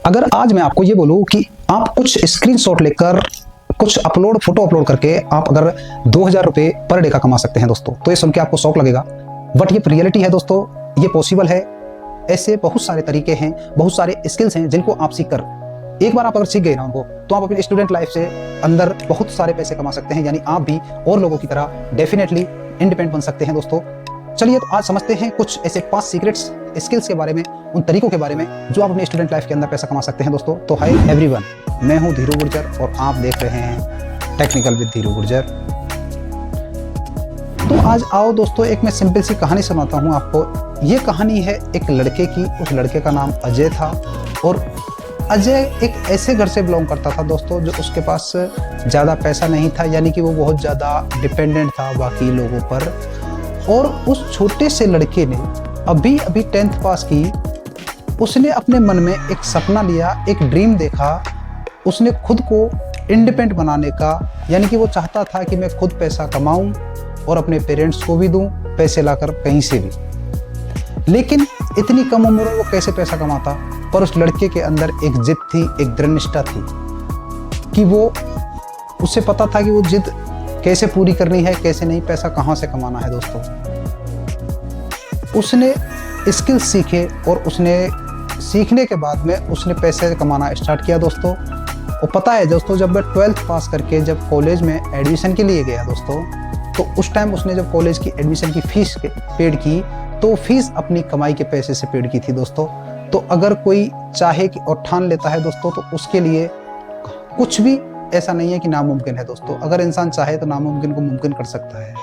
अगर आज मैं आपको ये बोलूं कि आप कुछ स्क्रीनशॉट लेकर कुछ फोटो अपलोड करके आप अगर 2000 रुपये पर डे का कमा सकते हैं दोस्तों, तो ये सुन के आपको शौक लगेगा, बट ये रियलिटी है दोस्तों, ये पॉसिबल है। ऐसे बहुत सारे तरीके हैं, बहुत सारे स्किल्स हैं जिनको आप सीख कर एक बार आप अगर सीख गए ना उनको, तो आप अपनी स्टूडेंट लाइफ से अंदर बहुत सारे पैसे कमा सकते हैं। यानी आप भी और लोगों की तरह डेफिनेटली इंडिपेंडेंट बन सकते हैं दोस्तों। चलिए तो आज समझते हैं कुछ ऐसे 5 सीक्रेट्स स्किल्स के बारे में, उन तरीकों के बारे में जो आप अपनी स्टूडेंट लाइफ के अंदर पैसा कमा सकते हैं दोस्तों। तो हाय एवरीवन, मैं हूं धीरू गुर्जर और आप देख रहे हैं टेक्निकल विद धीरू गुर्जर। तो आज आओ दोस्तों, एक मैं सिंपल सी कहानी सुनाता हूं आपको। ये कहानी है एक लड़के की। उस लड़के का नाम अजय था और अजय एक ऐसे घर से बिलोंग करता था दोस्तों जो उसके पास ज़्यादा पैसा नहीं था, यानी कि वो बहुत ज़्यादा डिपेंडेंट था बाकी लोगों पर। और उस छोटे से लड़के ने अभी 10th पास की। उसने अपने मन में एक सपना लिया, एक ड्रीम देखा। उसने खुद को इंडिपेंडेंट बनाने का, यानी कि वो चाहता था कि मैं खुद पैसा कमाऊं और अपने पेरेंट्स को भी दूं पैसे लाकर कहीं से भी। लेकिन इतनी कम उम्र में वो कैसे पैसा कमाता? पर उस लड़के के अंदर एक जिद थी, एक दृढ़ निष्ठा थी कि उसे पता था कि वो जिद कैसे पूरी करनी है, कैसे नहीं, पैसा कहाँ से कमाना है दोस्तों। उसने स्किल्स सीखे और उसने सीखने के बाद में उसने पैसे कमाना स्टार्ट किया दोस्तों। और पता है दोस्तों, जब मैं 12th पास करके जब कॉलेज में एडमिशन के लिए गया दोस्तों, तो उस टाइम उसने जब कॉलेज की एडमिशन की फीस पेड की, तो फीस अपनी कमाई के पैसे से पेड की थी दोस्तों। तो अगर कोई चाहे कि और ठान लेता है दोस्तों, तो उसके लिए कुछ भी ऐसा नहीं है कि नामुमकिन है दोस्तों। अगर इंसान चाहे तो नामुमकिन को मुमकिन कर सकता है।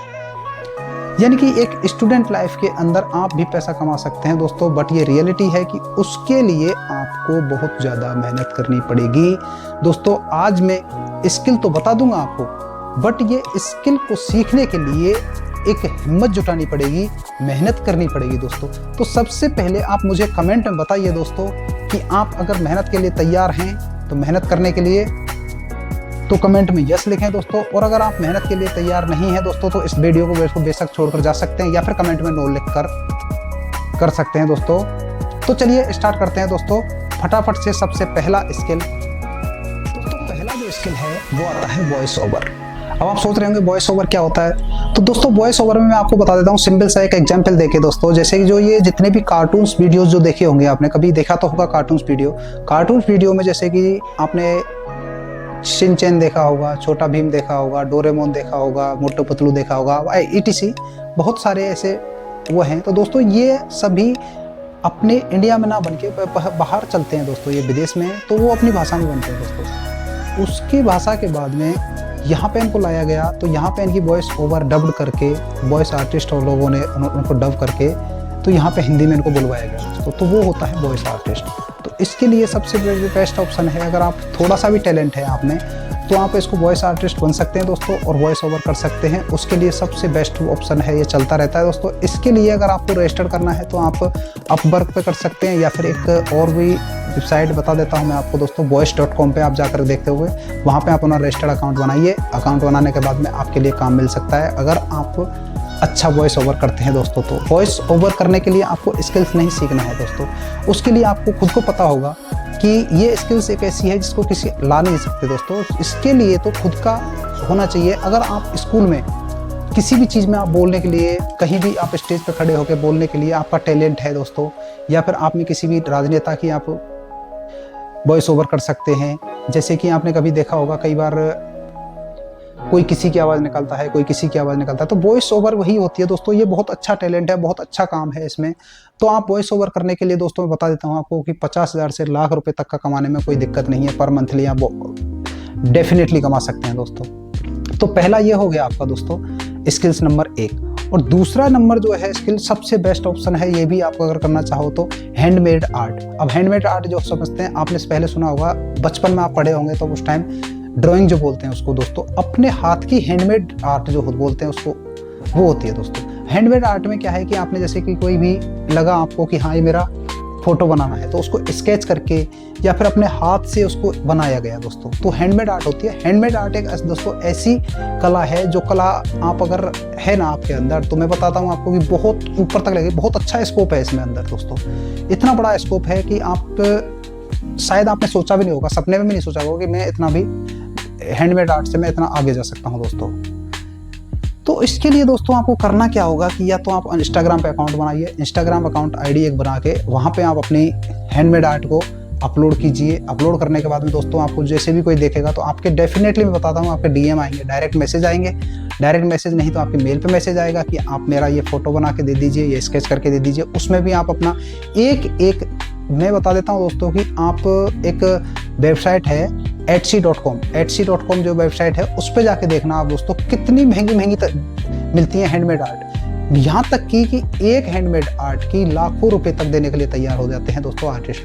यानी कि एक स्टूडेंट लाइफ के अंदर आप भी पैसा कमा सकते हैं दोस्तों, बट ये रियलिटी है कि उसके लिए आपको बहुत ज़्यादा मेहनत करनी पड़ेगी दोस्तों। आज मैं स्किल तो बता दूंगा आपको, बट ये स्किल को सीखने के लिए एक हिम्मत जुटानी पड़ेगी, मेहनत करनी पड़ेगी दोस्तों। तो सबसे पहले आप मुझे कमेंट में बताइए दोस्तों कि आप अगर मेहनत के लिए तैयार हैं, तो मेहनत करने के लिए तो कमेंट में यस लिखें दोस्तों। और अगर आप मेहनत के लिए तैयार नहीं हैं दोस्तों, तो इस वीडियो को बेशक छोड़कर जा सकते हैं या फिर कमेंट में नो लिख कर सकते हैं दोस्तों। तो चलिए स्टार्ट करते हैं दोस्तों फटाफट से। सबसे पहला स्किल दोस्तों, पहला जो स्किल है वो आता है वॉइस ओवर। अब आप सोच रहे होंगे वॉइस ओवर क्या होता है? तो दोस्तों वॉइस ओवर में मैं आपको बता देता हूँ सिंपल सा एक एग्जांपल देके दोस्तों। जैसे कि जो ये जितने भी कार्टून्स वीडियोस जो देखे होंगे, आपने कभी देखा तो होगा कार्टून्स वीडियो में, जैसे कि आपने शिनचैन देखा होगा, छोटा भीम देखा होगा, डोरेमोन देखा होगा, मोटू पतलू देखा होगा, ETC बहुत सारे ऐसे वो हैं। तो दोस्तों ये सभी अपने इंडिया में ना बन के बाहर चलते हैं दोस्तों, ये विदेश में, तो वो अपनी भाषा में बनते हैं दोस्तों। उसकी भाषा के बाद में यहाँ पे इनको लाया गया, तो यहाँ पे इनकी वॉइस ओवर डब्ड करके, वॉइस आर्टिस्ट और लोगों ने उनको डब करके, तो यहाँ पे हिंदी में इनको बुलवाया गया दोस्तों। तो वो होता है वॉइस आर्टिस्ट। तो इसके लिए सबसे बेस्ट ऑप्शन है, अगर आप थोड़ा सा भी टैलेंट है आप में, तो आप इसको वॉइस आर्टिस्ट बन सकते हैं दोस्तों और वॉइस ओवर कर सकते हैं। उसके लिए सबसे बेस्ट ऑप्शन है, ये चलता रहता है दोस्तों। इसके लिए अगर आपको रजिस्टर करना है तो आप अपवर्क पे कर सकते हैं, या फिर एक और भी वेबसाइट बता देता हूं मैं आपको दोस्तों, voice.com पे आप जाकर देखते हुए वहाँ पे आप अपना रजिस्टर्ड अकाउंट बनाइए। अकाउंट बनाने के बाद में आपके लिए काम मिल सकता है, अगर आप अच्छा वॉइस ओवर करते हैं दोस्तों। तो वॉइस ओवर करने के लिए आपको स्किल्स नहीं सीखना है दोस्तों, उसके लिए आपको खुद को पता होगा कि ये स्किल्स एक ऐसी है जिसको किसी ला नहीं सकते दोस्तों। इसके लिए तो खुद का होना चाहिए। अगर आप स्कूल में किसी भी चीज़ में आप बोलने के लिए, कहीं भी आप स्टेज पर खड़े होकर बोलने के लिए आपका टैलेंट है दोस्तों, या फिर आप में किसी भी राजनेता की आप वॉइस ओवर कर सकते हैं। जैसे कि आपने कभी देखा होगा, कई बार कोई किसी की आवाज़ निकालता है, कोई किसी की आवाज़ निकालता है, तो वॉइस ओवर वही होती है दोस्तों। ये बहुत अच्छा टैलेंट है, बहुत अच्छा काम है इसमें। तो आप वॉइस ओवर करने के लिए दोस्तों मैं बता देता हूँ आपको कि 50,000 से लाख रुपए तक का कमाने में कोई दिक्कत नहीं है। पर मंथली आप डेफिनेटली कमा सकते हैं दोस्तों। तो पहला ये हो गया आपका दोस्तों स्किल्स नंबर 1। और दूसरा नंबर जो है स्किल, सबसे बेस्ट ऑप्शन है, ये भी आप अगर करना चाहो तो हैंडमेड आर्ट। अब हैंडमेड आर्ट जो समझते हैं, आपने पहले सुना होगा, बचपन में आप पढ़े होंगे तो उस टाइम ड्राइंग जो बोलते हैं उसको दोस्तों, अपने हाथ की हैंडमेड आर्ट जो बोलते हैं उसको, वो होती है दोस्तों। हैंडमेड आर्ट में क्या है कि आपने जैसे कि कोई भी लगा आपको कि हाँ ये मेरा फोटो बनाना है, तो उसको स्केच करके या फिर अपने हाथ से उसको बनाया गया दोस्तों, तो हैंडमेड आर्ट होती है। हैंडमेड आर्ट एक दोस्तों ऐसी कला है, जो कला आप अगर है ना आपके अंदर, तो मैं बताता हूँ आपको कि बहुत ऊपर तक लगे, बहुत अच्छा स्कोप है इसमें अंदर दोस्तों। इतना बड़ा स्कोप है कि आप शायद आपने सोचा भी नहीं होगा, सपने में भी नहीं सोचा होगा कि मैं इतना भी हैंडमेड आर्ट से मैं इतना आगे जा सकता हूँ दोस्तों। तो इसके लिए दोस्तों आपको करना क्या होगा कि या तो आप इंस्टाग्राम पे अकाउंट बनाइए, इंस्टाग्राम अकाउंट आईडी एक बना के वहाँ पे आप अपनी हैंडमेड आर्ट को अपलोड कीजिए। अपलोड करने के बाद में दोस्तों आपको जैसे भी कोई देखेगा तो आपके डेफिनेटली मैं बताता हूँ आपके डीएम आएंगे, डायरेक्ट मैसेज आएंगे। डायरेक्ट मैसेज नहीं तो आपके मेल पे मैसेज आएगा कि आप मेरा ये फोटो बना के दे दीजिए, ये स्केच करके दे दीजिए। उसमें भी आप अपना एक मैं बता देता हूँ दोस्तों कि आप एक वेबसाइट है etsy.com जो वेबसाइट है उस पर जाके देखना आप दोस्तों, कितनी महंगी मिलती है हैंडमेड आर्ट। यहाँ तक कि एक हैंडमेड आर्ट की लाखों रुपए तक देने के लिए तैयार हो जाते हैं दोस्तों आर्टिस्ट,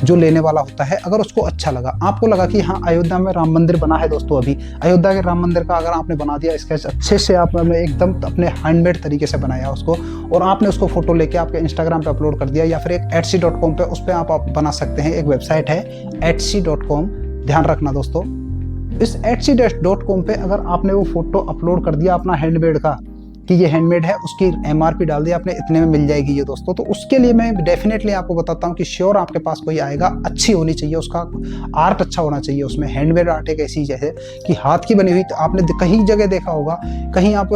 जो लेने वाला होता है। अगर उसको अच्छा लगा, आपको लगा कि हाँ अयोध्या में राम मंदिर बना है दोस्तों, अभी अयोध्या के राम मंदिर का अगर आपने बना दिया स्केच अच्छे से, आपने एकदम अपने हैंडमेड तरीके से बनाया उसको और आपने उसको फोटो लेके आपके इंस्टाग्राम पे अपलोड कर दिया, या फिर एक etsy.com पे उस पर आप बना सकते हैं। एक वेबसाइट है etsy.com, ध्यान रखना दोस्तों। इस etsy.com पे अगर आपने वो फोटो अपलोड कर दिया अपना हैंडमेड का कि ये हैंडमेड है, उसकी MRP डाल दी आपने, इतने में मिल जाएगी ये दोस्तों। तो उसके लिए मैं डेफिनेटली आपको बताता हूँ कि श्योर आपके पास कोई आएगा, अच्छी होनी चाहिए, उसका आर्ट अच्छा होना चाहिए उसमें। हैंडमेड आर्ट एक ऐसी चीज़ है कि हाथ की बनी हुई, तो आपने कहीं जगह देखा होगा, कहीं आप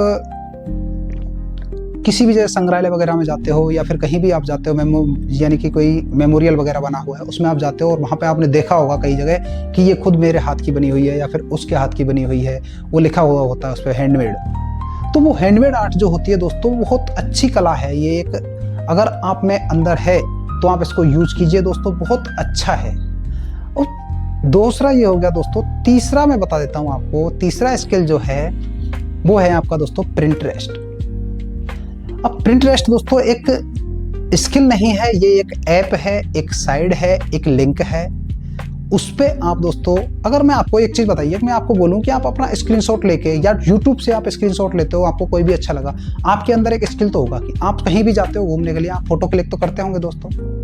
किसी भी जगह संग्रहालय वगैरह में जाते हो या फिर कहीं भी आप जाते हो, यानी कि कोई मेमोरियल वगैरह बना हुआ है उसमें आप जाते हो और वहाँ पे आपने देखा होगा कई जगह कि ये खुद मेरे हाथ की बनी हुई है या फिर उसके हाथ की बनी हुई है, वो लिखा हुआ होता है उस पर हैंडमेड। तो वो हैंडमेड आर्ट जो होती है दोस्तों बहुत अच्छी कला है ये एक, अगर आप में अंदर है तो आप इसको यूज कीजिए दोस्तों, बहुत अच्छा है। और दूसरा ये हो गया दोस्तों। तीसरा मैं बता देता हूँ आपको, तीसरा स्किल जो है वो है आपका दोस्तों प्रिंटरेस्ट। अब प्रिंटरेस्ट दोस्तों एक स्किल नहीं है, ये एक ऐप है, एक साइड है, एक लिंक है। उस पे आप दोस्तों, अगर मैं आपको एक चीज बताइए, मैं आपको बोलूं कि आप अपना स्क्रीनशॉट लेके या YouTube से आप स्क्रीनशॉट लेते हो, आपको कोई भी अच्छा लगा, आपके अंदर एक स्किल तो होगा कि आप कहीं भी जाते हो घूमने के लिए, आप फोटो क्लिक तो करते होंगे दोस्तों।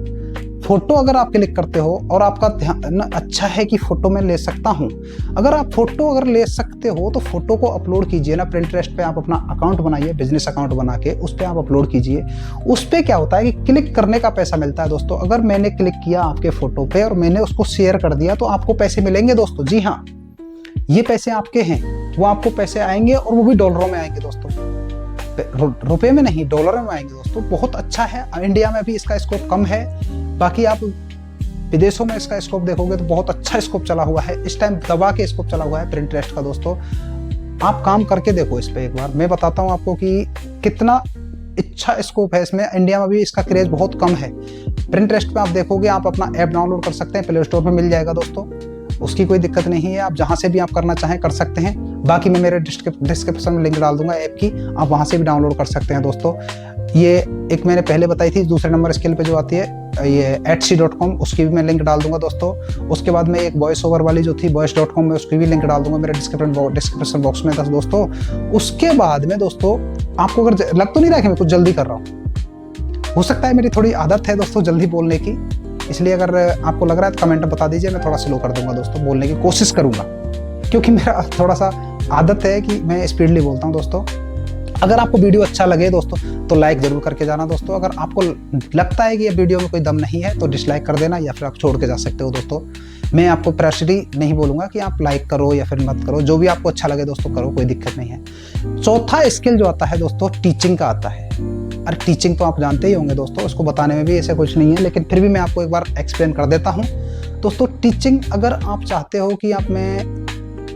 फोटो अगर आप क्लिक करते हो और आपका ध्यान अच्छा है कि फोटो मैं ले सकता हूं, अगर आप फोटो अगर ले सकते हो तो फोटो को अपलोड कीजिए ना प्रिंटरेस्ट पे। आप अपना अकाउंट बनाइए, बिजनेस अकाउंट बना के उस पर आप अपलोड कीजिए। उस पर क्या होता है कि क्लिक करने का पैसा मिलता है दोस्तों। अगर मैंने क्लिक किया आपके फोटो पे और मैंने उसको शेयर कर दिया तो आपको पैसे मिलेंगे दोस्तों। जी हाँ, ये पैसे आपके हैं, वो आपको पैसे आएंगे और वो भी डॉलरों में आएंगे दोस्तों, रुपए में नहीं, डॉलर में आएंगे दोस्तों। बहुत अच्छा है। इंडिया में भी इसका स्कोप कम है, बाकी आप विदेशों में इसका स्कोप देखोगे तो बहुत अच्छा स्कोप चला हुआ है। इस टाइम दबा के स्कोप चला हुआ है प्रिंटरेस्ट का दोस्तों। आप काम करके देखो इस पे एक बार, मैं बताता हूँ आपको कि कितना अच्छा स्कोप है इसमें। इंडिया में भी इसका क्रेज बहुत कम है। प्रिंटरेस्ट पे आप देखोगे, आप अपना ऐप डाउनलोड कर सकते हैं, प्ले स्टोर पे मिल जाएगा दोस्तों, उसकी कोई दिक्कत नहीं है। आप जहाँ से भी आप करना चाहें कर सकते हैं। बाकी मैं मेरे डिस्क्रिप्शन में लिंक डाल दूंगा ऐप की, आप वहाँ से भी डाउनलोड कर सकते हैं दोस्तों। ये एक मैंने पहले बताई थी, दूसरे नंबर स्किल पे जो आती है ये etsy.com, उसकी भी मैं लिंक डाल दूंगा दोस्तों। उसके बाद में एक वॉइस ओवर वाली जो थी voice.com में, उसकी भी लिंक डाल दूंगा मेरे डिस्क्रिप्शन बॉक्स में दोस्तों। उसके बाद में दोस्तों आपको अगर लग तो नहीं रहा कि मैं कुछ जल्दी कर रहा हूँ, हो सकता है मेरी थोड़ी आदत है दोस्तों जल्दी बोलने की, इसलिए अगर आपको लग रहा है तो कमेंट में बता दीजिए, मैं थोड़ा स्लो कर दूंगा दोस्तों, बोलने की कोशिश करूंगा, क्योंकि मेरा थोड़ा सा आदत है कि मैं स्पीडली बोलता हूँ दोस्तों। अगर आपको वीडियो अच्छा लगे दोस्तों तो लाइक जरूर करके जाना दोस्तों। अगर आपको लगता है कि ये वीडियो में कोई दम नहीं है तो डिसलाइक कर देना, या फिर आप छोड़ के जा सकते हो दोस्तों। मैं आपको प्रेशरी नहीं बोलूँगा कि आप लाइक करो या फिर मत करो, जो भी आपको अच्छा लगे दोस्तों करो, कोई दिक्कत नहीं है। चौथा स्किल जो आता है दोस्तों टीचिंग का आता है। अरे टीचिंग तो आप जानते ही होंगे दोस्तों, उसको बताने में भी ऐसे कुछ नहीं है, लेकिन फिर भी मैं आपको एक बार एक्सप्लेन कर देता हूँ दोस्तों। टीचिंग, अगर आप चाहते हो कि आप में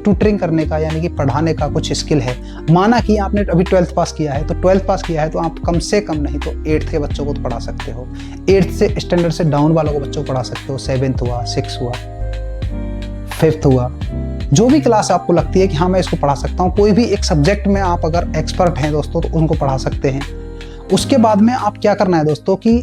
ट्यूटरिंग करने का यानी कि पढ़ाने का कुछ स्किल है, माना कि आपने अभी 12th पास किया है, तो 12th पास किया है तो आप कम से कम नहीं तो 8th के बच्चों को तो पढ़ा सकते हो, 8th से स्टैंडर्ड से डाउन वालों को बच्चों को पढ़ा सकते हो, 7th हुआ, 6th हुआ, 5th हुआ, जो भी क्लास आपको लगती है कि हाँ मैं इसको पढ़ा सकता हूँ। कोई भी एक सब्जेक्ट में आप अगर एक्सपर्ट हैं दोस्तों तो उनको पढ़ा सकते हैं। उसके बाद में आप क्या करना है दोस्तों कि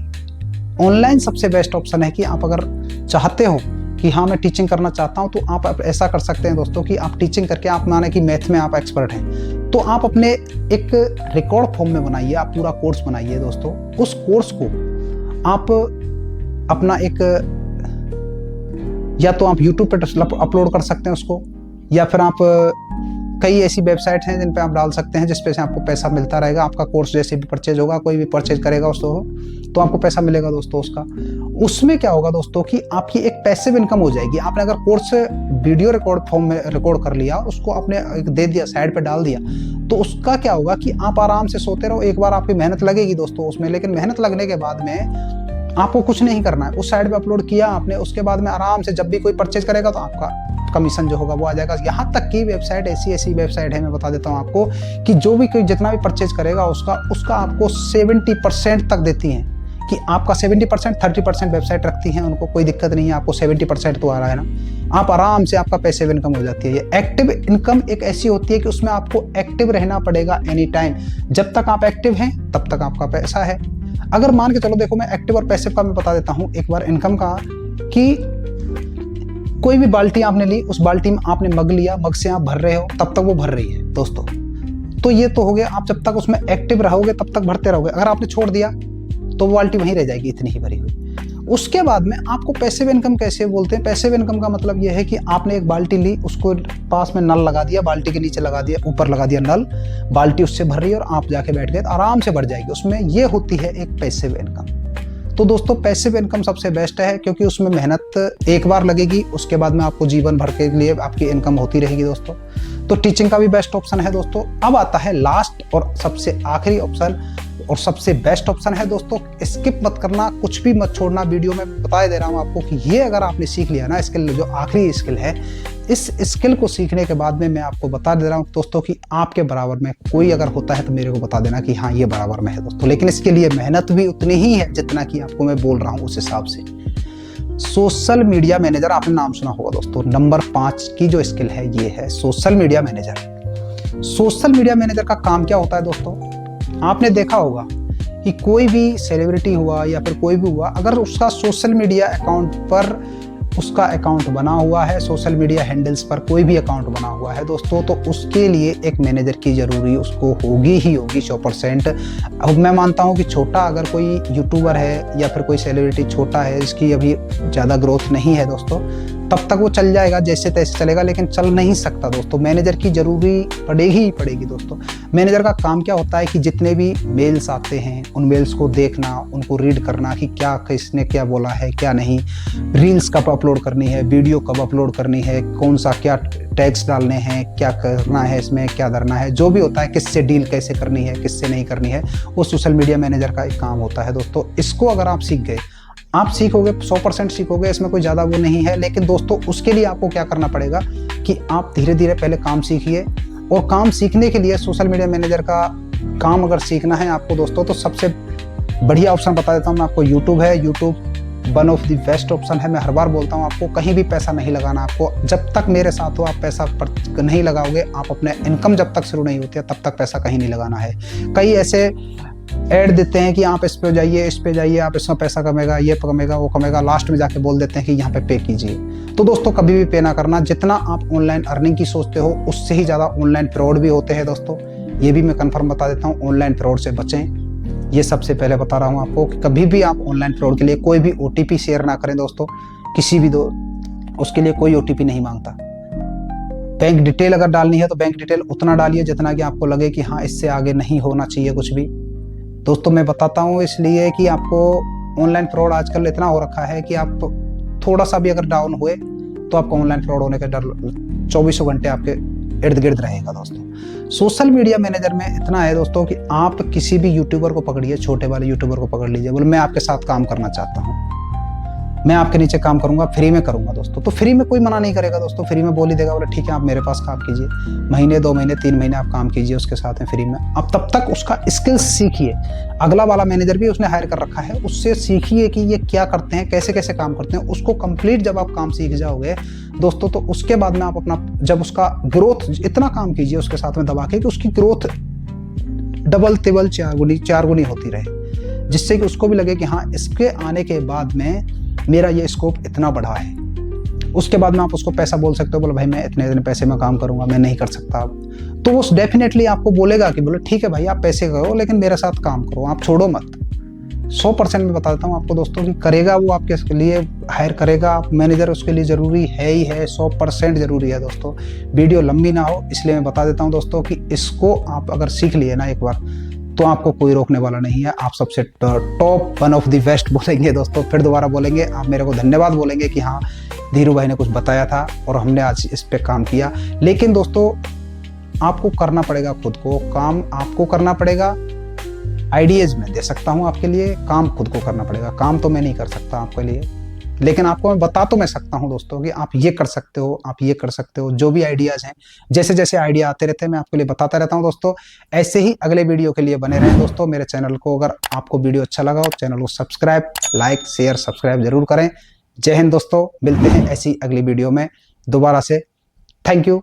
ऑनलाइन सबसे बेस्ट ऑप्शन है कि आप अगर चाहते हो कि हाँ मैं टीचिंग करना चाहता हूँ तो आप ऐसा कर सकते हैं दोस्तों कि आप टीचिंग करके, आप माने कि मैथ में आप एक्सपर्ट हैं तो आप अपने एक रिकॉर्ड फॉर्म में बनाइए, आप पूरा कोर्स बनाइए दोस्तों। उस कोर्स को आप अपना एक, या तो आप यूट्यूब पर अपलोड कर सकते हैं उसको, या फिर आप कई ऐसी वेबसाइट हैं जिन पे आप डाल सकते हैं, जिस पे से आपको पैसा मिलता रहेगा। आपका कोर्स जैसे भी परचेज होगा, कोई भी परचेज करेगा उसको तो आपको पैसा मिलेगा दोस्तों उसका। उसमें क्या होगा दोस्तों कि आपकी एक पैसिव इनकम हो जाएगी। आपने अगर कोर्स वीडियो रिकॉर्ड फॉर्म में रिकॉर्ड कर लिया, उसको आपने दे दिया, साइड पे डाल दिया, तो उसका क्या होगा कि आप आराम से सोते रहो। एक बार आपकी मेहनत लगेगी दोस्तों उसमें, लेकिन मेहनत लगने के बाद में आपको कुछ नहीं करना है। उस साइड पे अपलोड किया आपने, उसके बाद में आराम से जब भी कोई परचेज करेगा तो आपका कमीशन जो होगा वो आ जाएगा। यहाँ तक की वेबसाइट ऐसी वेबसाइट है, मैं बता देता हूँ आपको, कि जो भी कोई जितना भी परचेज करेगा उसका आपको 70% तक देती हैं, कि आपका 70% 30% वेबसाइट रखती हैं, उनको कोई दिक्कत नहीं है। आपको 70% तो आ रहा है ना, आप आराम से, आपका पैसिव इनकम हो जाती है। ये एक्टिव इनकम एक ऐसी होती है कि उसमें आपको एक्टिव रहना पड़ेगा एनी टाइम। जब तक आप एक्टिव हैं तब तक आपका पैसा है। अगर मान के चलो, देखो मैं एक्टिव और पैसिव का मैं बता देता हूँ एक बार इनकम का, कि कोई भी बाल्टी आपने ली, उस बाल्टी में आपने मग लिया, मग से आप भर रहे हो, तब तक वो भर रही है दोस्तों। तो ये तो हो गया, आप जब तक उसमें एक्टिव रहोगे तब तक भरते रहोगे। अगर आपने छोड़ दिया तो वो बाल्टी वहीं रह जाएगी, इतनी ही भरी हुई। उसके बाद में आपको पैसिव इनकम कैसे बोलते हैं? पैसिव इनकम का मतलब यह है कि आपने एक बाल्टी ली, उसको पास में नल लगा दिया, बाल्टी के नीचे लगा दिया, ऊपर लगा दिया नल, बाल्टी उससे भर रही है और आप जाके बैठ गए तो आराम से भर जाएगी। उसमें ये होती है एक पैसिव इनकम। तो दोस्तों पैसिव इनकम सबसे बेस्ट है, क्योंकि उसमें मेहनत एक बार लगेगी, उसके बाद में आपको जीवन भर के लिए आपकी इनकम होती रहेगी दोस्तों। तो टीचिंग का भी बेस्ट ऑप्शन है दोस्तों। अब आता है लास्ट और सबसे आखिरी ऑप्शन और सबसे बेस्ट ऑप्शन है दोस्तों। स्किप मत करना, कुछ भी मत छोड़ना। वीडियो में बता दे रहा हूँ आपको कि ये अगर आपने सीख लिया ना स्किल, जो आखिरी स्किल है, इस स्किल को सीखने के बाद में मैं आपको बता दे रहा हूँ दोस्तों कि आपके बराबर में कोई अगर होता है तो मेरे को बता देना कि हाँ ये बराबर में है दोस्तों। लेकिन इसके लिए मेहनत भी उतनी ही है जितना कि आपको मैं बोल रहा हूँ उस हिसाब से। सोशल मीडिया मैनेजर, आपने नाम सुना होगा दोस्तों। नंबर 5 की जो स्किल है ये है social media manager. Social media manager का काम क्या होता है दोस्तों? आपने देखा होगा कि कोई भी सेलिब्रिटी हुआ या फिर कोई भी हुआ, अगर उसका सोशल मीडिया अकाउंट पर उसका अकाउंट बना हुआ है, सोशल मीडिया हैंडल्स पर कोई भी अकाउंट बना हुआ है दोस्तों, तो उसके लिए एक मैनेजर की जरूरी उसको होगी ही होगी 100%। अब मैं मानता हूँ कि छोटा अगर कोई यूट्यूबर है या फिर कोई सेलिब्रिटी छोटा है, इसकी अभी ज़्यादा ग्रोथ नहीं है दोस्तों, तब तक वो चल जाएगा, जैसे तैसे चलेगा, लेकिन चल नहीं सकता दोस्तों। मैनेजर की जरूरी पड़ेगी ही पड़ेगी दोस्तों। मैनेजर का काम क्या होता है कि जितने भी मेल्स आते हैं उन मेल्स को देखना, उनको रीड करना कि क्या किसने क्या बोला है क्या नहीं, रील्स कब अपलोड करनी है, वीडियो कब अपलोड करनी है, कौन सा क्या टैग्स डालने हैं, क्या करना है इसमें, क्या करना है, जो भी होता है, किससे डील कैसे करनी है, किससे नहीं करनी है, वो सोशल मीडिया मैनेजर का एक काम होता है दोस्तों। इसको अगर आप सीख गए, आप सीखोगे 100% सीखोगे, इसमें कोई ज़्यादा वो नहीं है। लेकिन दोस्तों उसके लिए आपको क्या करना पड़ेगा कि आप धीरे धीरे पहले काम सीखिए। और काम सीखने के लिए सोशल मीडिया मैनेजर का काम अगर सीखना है आपको दोस्तों, तो सबसे बढ़िया ऑप्शन बता देता हूँ मैं आपको, यूट्यूब है। YouTube one of the best option है। मैं हर बार बोलता हूँ आपको, कहीं भी पैसा नहीं लगाना आपको। जब तक मेरे साथ हो आप पैसा नहीं लगाओगे, आप अपने इनकम जब तक शुरू नहीं होती है तब तक पैसा कहीं नहीं लगाना है। कई ऐसे ऐड देते हैं कि आप इस पे जाइए, इस पे जाइए, आप इसमें पैसा कमेगा, ये कमेगा, वो कमेगा, लास्ट में जाके बोल देते हैं कि यहाँ पे कीजिए। तो दोस्तों कभी भी पे ना करना। जितना आप ऑनलाइन अर्निंग की सोचते हो उससे ही ज़्यादा ऑनलाइन फ्रॉड भी होते हैं दोस्तों। ये भी मैं कंफर्म बता देता हूँ, ऑनलाइन फ्रॉड से बचें। ये सबसे पहले बता रहा हूँ आपको कि कभी भी आप ऑनलाइन फ्रॉड के लिए कोई भी OTP शेयर ना करें दोस्तों, किसी भी उसके लिए कोई OTP नहीं मांगता। बैंक डिटेल अगर डालनी है तो बैंक डिटेल उतना डालिए जितना कि आपको लगे कि हाँ इससे आगे नहीं होना चाहिए कुछ भी। दोस्तों मैं बताता हूँ इसलिए कि आपको ऑनलाइन फ्रॉड आजकल इतना हो रखा है कि आप थोड़ा सा भी अगर डाउन हुए तो आपको ऑनलाइन फ्रॉड होने का डर 24 घंटे आपके इर्द गिर्द रहेगा दोस्तों। सोशल मीडिया मैनेजर में इतना है दोस्तों कि आप किसी भी यूट्यूबर को पकड़िए, छोटे वाले यूट्यूबर को पकड़ लीजिए, बोले मैं आपके साथ काम करना चाहता हूँ, मैं आपके नीचे काम करूंगा, फ्री में करूंगा दोस्तों। तो फ्री में कोई मना नहीं करेगा दोस्तों, फ्री में बोल ही देगा, बोले ठीक है आप मेरे पास काम कीजिए, महीने 2 महीने 3 महीने आप काम कीजिए उसके साथ में फ्री में। अब तब तक उसका स्किल्स सीखिए। अगला वाला मैनेजर भी उसने हायर कर रखा है, उससे सीखिए कि ये क्या करते हैं, कैसे कैसे काम करते हैं। उसको कंप्लीट जब आप काम सीख जाओगे दोस्तों, तो उसके बाद में आप अपना जब उसका ग्रोथ इतना काम कीजिए उसके साथ में दबा के कि उसकी ग्रोथ डबल तिबल 4 गुनी होती रहे, जिससे कि उसको भी लगे कि हाँ इसके आने के बाद में मेरा ये स्कोप इतना बड़ा है। उसके बाद में आप उसको पैसा बोल सकते हो, बोले भाई मैं इतने पैसे में काम करूंगा, मैं नहीं कर सकता अब। तो वो डेफिनेटली आपको बोलेगा कि बोले ठीक है भाई आप पैसे करो लेकिन मेरे साथ काम करो, आप छोड़ो मत। 100% मैं बता देता हूँ आपको दोस्तों कि करेगा, वो आपके लिए हायर करेगा। आप मैनेजर उसके लिए ज़रूरी है ही है, 100% ज़रूरी है दोस्तों। वीडियो लंबी ना हो इसलिए मैं बता देता हूँ दोस्तों कि इसको आप अगर सीख लिए ना एक बार, तो आपको कोई रोकने वाला नहीं है। आप सबसे टॉप 1 ऑफ द बेस्ट बोलेंगे दोस्तों, फिर दोबारा बोलेंगे, आप मेरे को धन्यवाद बोलेंगे कि हाँ धीरू भाई ने कुछ बताया था और हमने आज इस पे काम किया। लेकिन दोस्तों आपको करना पड़ेगा, खुद को काम आपको करना पड़ेगा। आइडियाज मैं दे सकता हूँ आपके लिए, काम खुद को करना पड़ेगा। काम तो मैं नहीं कर सकता आपके लिए, लेकिन आपको मैं बता तो मैं सकता हूँ दोस्तों कि आप ये कर सकते हो, आप ये कर सकते हो। जो भी आइडियाज हैं, जैसे जैसे आइडिया आते रहते हैं मैं आपके लिए बताता रहता हूँ दोस्तों। ऐसे ही अगले वीडियो के लिए बने रहें दोस्तों मेरे चैनल को। अगर आपको वीडियो अच्छा लगा हो चैनल को सब्सक्राइब, लाइक, शेयर, सब्सक्राइब जरूर करें। जय हिंद दोस्तों, मिलते हैं ऐसी अगली वीडियो में दोबारा से। Thank you.